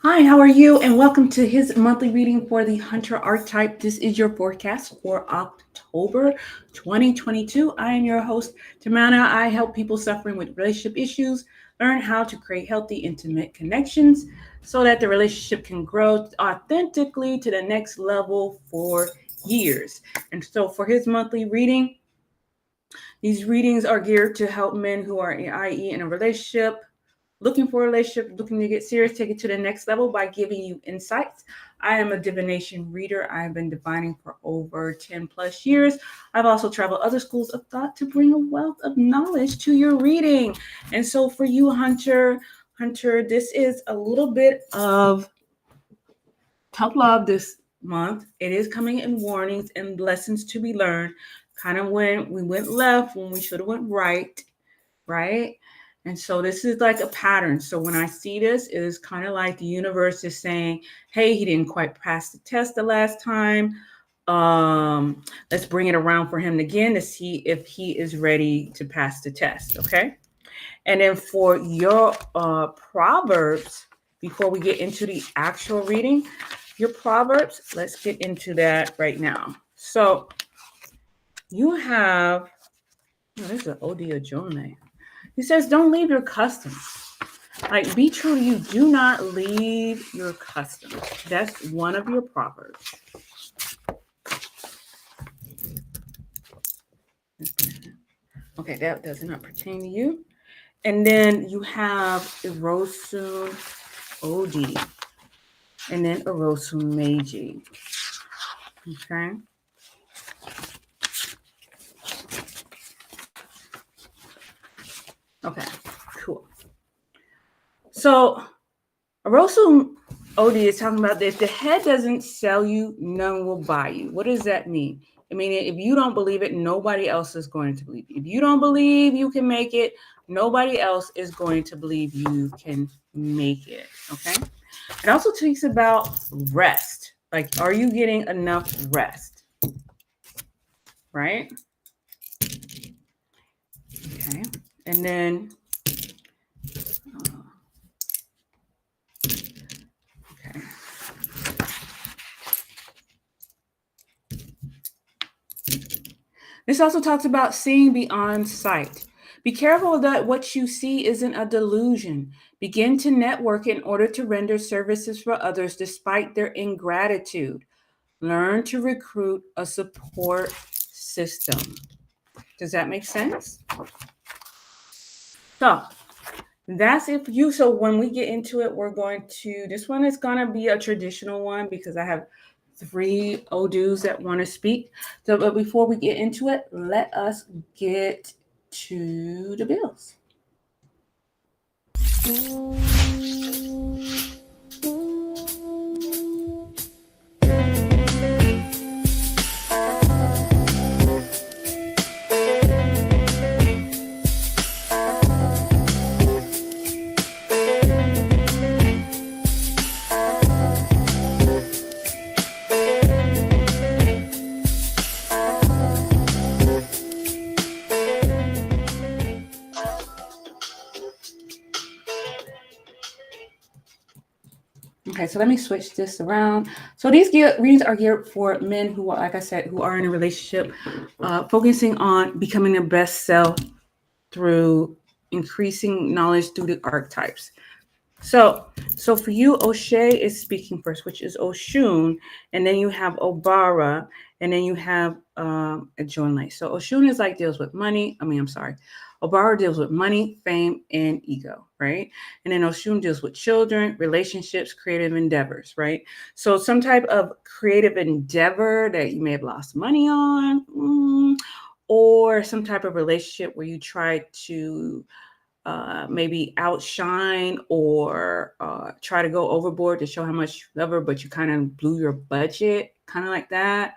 Hi, how are you? And welcome to his monthly reading for the Hunter Archetype. This is your forecast for October 2022. I am your host, Tamana. I help people suffering with relationship issues learn how to create healthy, intimate connections so that the relationship can grow authentically to the next level for years. And so, for his monthly reading, these readings are geared to help men who are, i.e., in a relationship, looking for a relationship, looking to get serious, take it to the next level by giving you insights. I am a divination reader. I have been divining for over 10 plus years. I've also traveled other schools of thought to bring a wealth of knowledge to your reading. And so for you, Hunter, this is a little bit of tough love this month. It is coming in warnings and lessons to be learned. Kind of when we went left, when we should have went right, right? And so this is like a pattern. So when I see this, it is kind of like the universe is saying, hey, he didn't quite pass the test the last time. Let's bring it around for him again to see if he is ready to pass the test. Okay. And then for your Proverbs, before we get into the actual reading, your Proverbs, let's get into that right now. So you have, oh, this is an OD of Jonah. He says, don't leave your customs. Like, be true to you. Do not leave your customs. That's one of your proverbs. Okay, that does not pertain to you. And then you have Erosun OD. And then Erosun Meiji. Okay. Okay, cool. So Erosun OD is talking about this. The head doesn't sell you, none will buy you. What does that mean? I mean, if you don't believe it, nobody else is going to believe you. If you don't believe you can make it, nobody else is going to believe you can make it. Okay. It also talks about rest. Like, are you getting enough rest? Right? Okay. And then, okay. This also talks about seeing beyond sight. Be careful that what you see isn't a delusion. Begin to network in order to render services for others despite their ingratitude. Learn to recruit a support system. Does that make sense? So that's it for you. So when we get into it, we're going to, this one is going to be a traditional one because I have three Odus that want to speak. So, but before we get into it, let us get to the bills. Okay, so let me switch this around. So these readings are geared for men who are, like I said, who are in a relationship, focusing on becoming their best self through increasing knowledge through the archetypes. So for you, O'Shea is speaking first, which is Oshun, and then you have Obara, and then you have a Jonlei. So Oshun is like deals with money. I'm sorry. Obara deals with money, fame, and ego, right? And then Oshun deals with children, relationships, creative endeavors, right? So some type of creative endeavor that you may have lost money on, or some type of relationship where you try to maybe outshine or try to go overboard to show how much you love her, but you kind of blew your budget, kind of like that.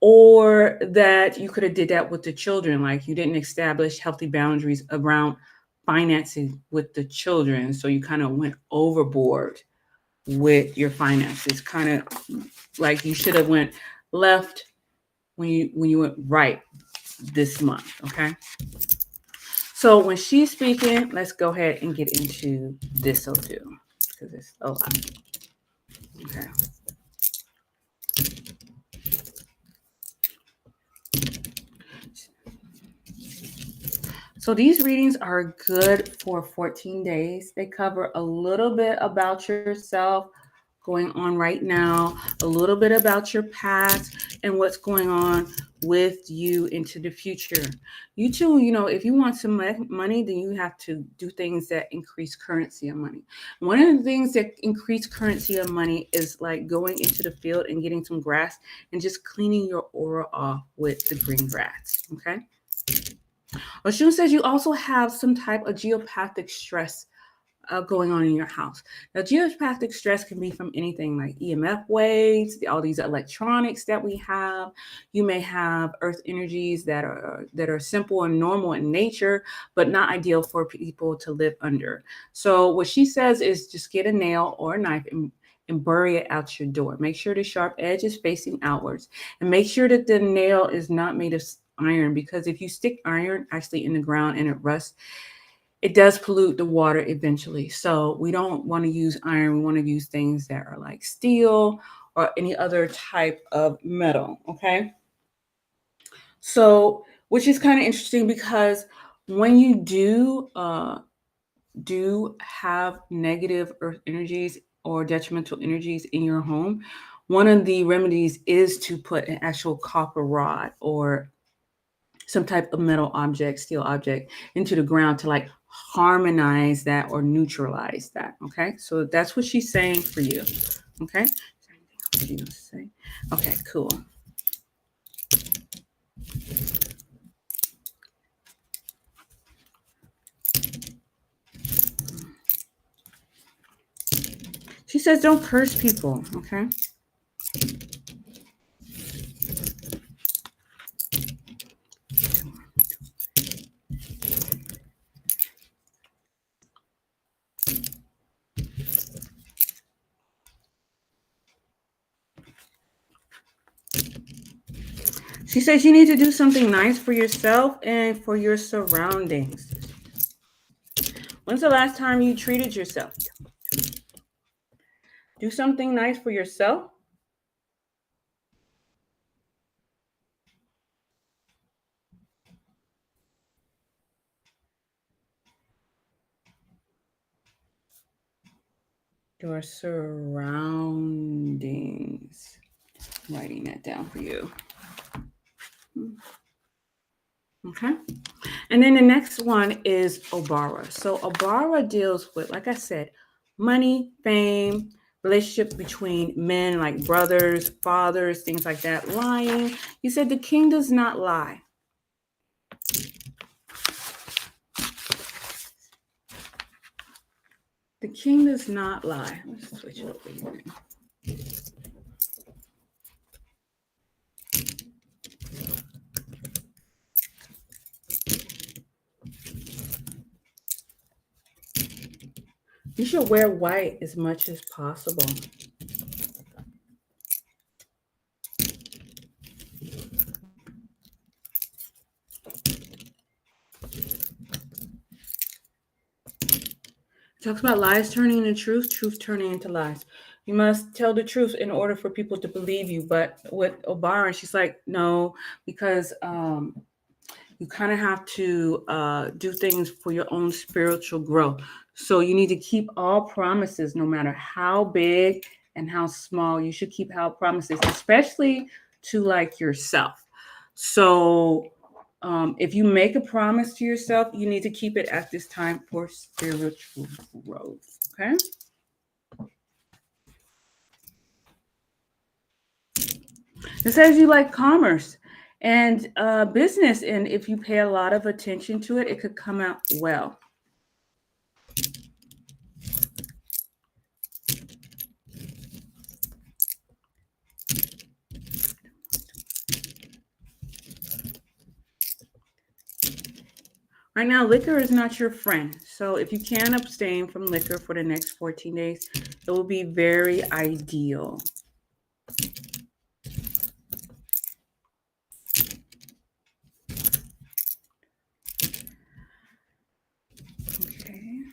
Or that you could have did that with the children, like you didn't establish healthy boundaries around financing with the children, so you kind of went overboard with your finances, kind of like you should have went left when you went right this month. Okay. So when she's speaking, let's go ahead and get into this Odu. because it's a lot. Okay. So these readings are good for 14 days. They cover a little bit about yourself going on right now, a little bit about your past and what's going on with you into the future. You too, if you want some money, then you have to do things that increase currency of money. One of the things that increase currency of money is like going into the field and getting some grass and just cleaning your aura off with the green grass. Okay. Oshun says you also have some type of geopathic stress going on in your house. Now, geopathic stress can be from anything like EMF waves, all these electronics that we have. You may have earth energies that are simple and normal in nature, but not ideal for people to live under. So what she says is just get a nail or a knife and bury it out your door. Make sure the sharp edge is facing outwards, and make sure that the nail is not made of iron, because if you stick iron actually in the ground and it rusts, it does pollute the water eventually. So we don't want to use iron. We want to use things that are like steel or any other type of metal. Okay. So, which is kind of interesting because when you do have negative earth energies or detrimental energies in your home, one of the remedies is to put an actual copper rod or some type of metal object, steel object into the ground to like harmonize that or neutralize that. Okay. So that's what she's saying for you. Okay. Okay, cool. She says don't curse people. Okay. She says you need to do something nice for yourself and for your surroundings. When's the last time you treated yourself? Do something nice for yourself. Your surroundings. I'm writing that down for you. Okay. And then the next one is Obara. So Obara deals with, like I said, money, fame, relationship between men, like brothers, fathers, things like that, lying. He said the king does not lie. The king does not lie. Let's switch it over here. You should wear white as much as possible. It talks about lies turning into truth, truth turning into lies. You must tell the truth in order for people to believe you. But with Obara, she's like, no, because you kind of have to do things for your own spiritual growth. So you need to keep all promises, no matter how big and how small. You should keep all promises, especially to like yourself. So if you make a promise to yourself, you need to keep it at this time for spiritual growth. Okay. It says you like commerce and business, and if you pay a lot of attention to it, it could come out well. Right now, liquor is not your friend. So if you can abstain from liquor for the next 14 days, it will be very ideal. Okay.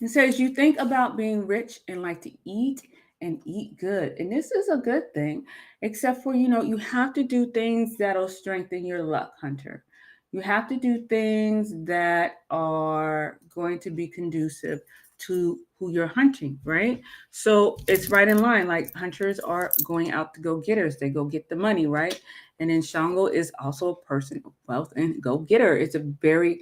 It says you think about being rich and like to eat and eat good. And this is a good thing, except for, you have to do things that'll strengthen your luck, Hunter. You have to do things that are going to be conducive to who you're hunting, right? So it's right in line. Like hunters are going out to go getters, they go get the money, right? And then Shango is also a person of wealth and go getter. It's a very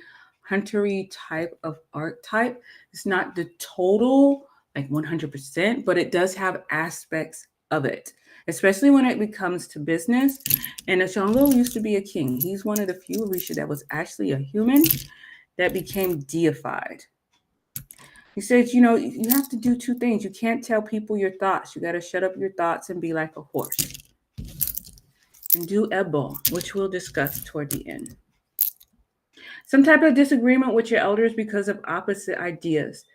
huntery type of archetype. It's not the total, like 100%, but it does have aspects of it, especially when it becomes to business. And Ashango used to be a king. He's one of the few Orisha that was actually a human that became deified. He says, you have to do two things. You can't tell people your thoughts. You got to shut up your thoughts and be like a horse. And do Ebo, which we'll discuss toward the end. Some type of disagreement with your elders because of opposite ideas.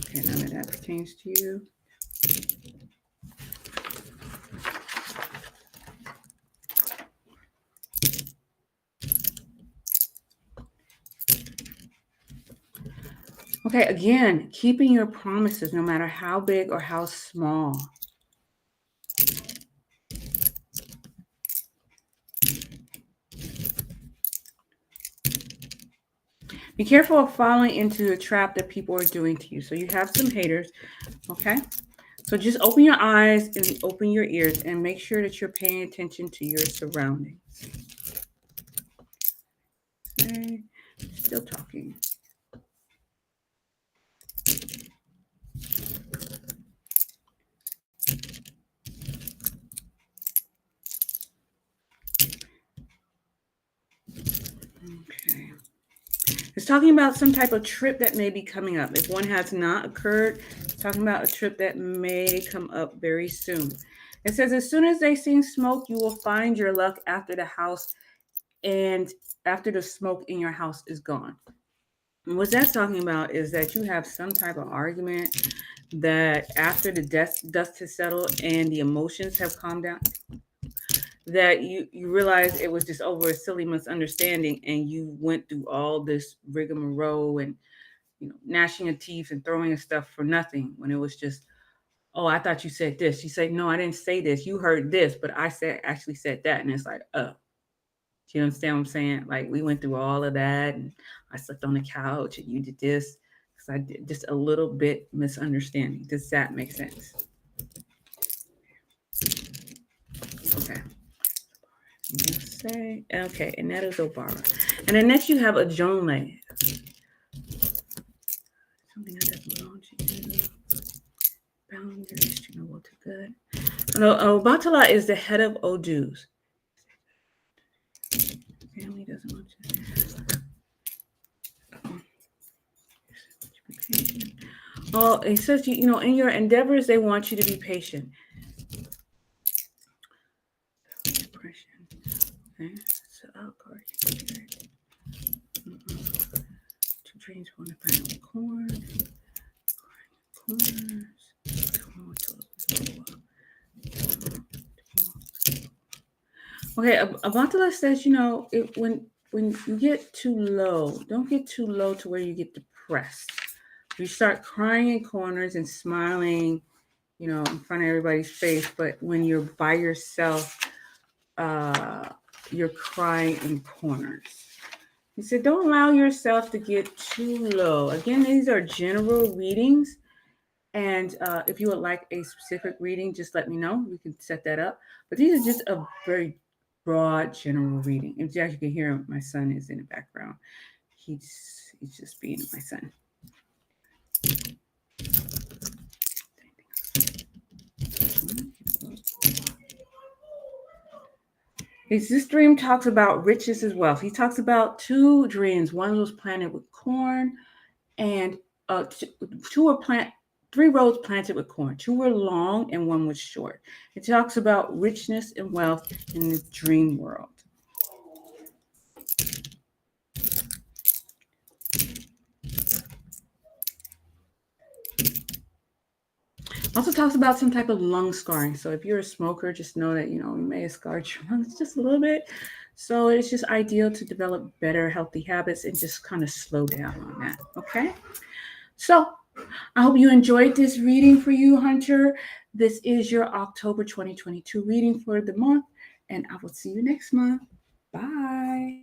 Okay, none of that pertains to you. Okay, again, keeping your promises no matter how big or how small. Be careful of falling into the trap that people are doing to you. So you have some haters, okay? So just open your eyes and open your ears and make sure that you're paying attention to your surroundings. Okay, still talking. Okay. It's talking about some type of trip that may be coming up. If one has not occurred, it's talking about a trip that may come up very soon. It says, as soon as they see smoke, you will find your luck after the house and after the smoke in your house is gone. And what that's talking about is that you have some type of argument that after the dust has settled and the emotions have calmed down, that you realize it was just over a silly misunderstanding and you went through all this rigmarole and gnashing your teeth and throwing your stuff for nothing when it was just, oh, I thought you said this. You say, no, I didn't say this. You heard this, but I actually said that. And it's like, oh, do you understand what I'm saying? Like we went through all of that and I slept on the couch and you did this because I did just a little bit misunderstanding. Does that make sense? Okay. Say okay, and that is Obara. And then next you have a Jonle. Something that doesn't belong to you. Boundaries, you know what to good. No, Batala is the head of Odus. Family doesn't want you. Oh, it says in your endeavors they want you to be patient. Depression. Okay. So two dreams, one to find corn. Corners. Okay, Avantala says, when you get too low, don't get too low to where you get depressed. You start crying in corners and smiling, in front of everybody's face. But when you're by yourself, you're crying in corners. He said, don't allow yourself to get too low. Again, these are general readings. And if you would like a specific reading, just let me know. We can set that up. But these are just a very broad general reading. And as you can hear, my son is in the background. He's just being my son. This dream talks about riches as well. He talks about two dreams. One was planted with corn, and three rows planted with corn. Two were long and one was short. It talks about richness and wealth in the dream world. Also talks about some type of lung scarring. So if you're a smoker, just know that, you may have scarred your lungs just a little bit. So it's just ideal to develop better healthy habits and just kind of slow down on that. Okay. So I hope you enjoyed this reading for you, Hunter. This is your October 2022 reading for the month, and I will see you next month. Bye.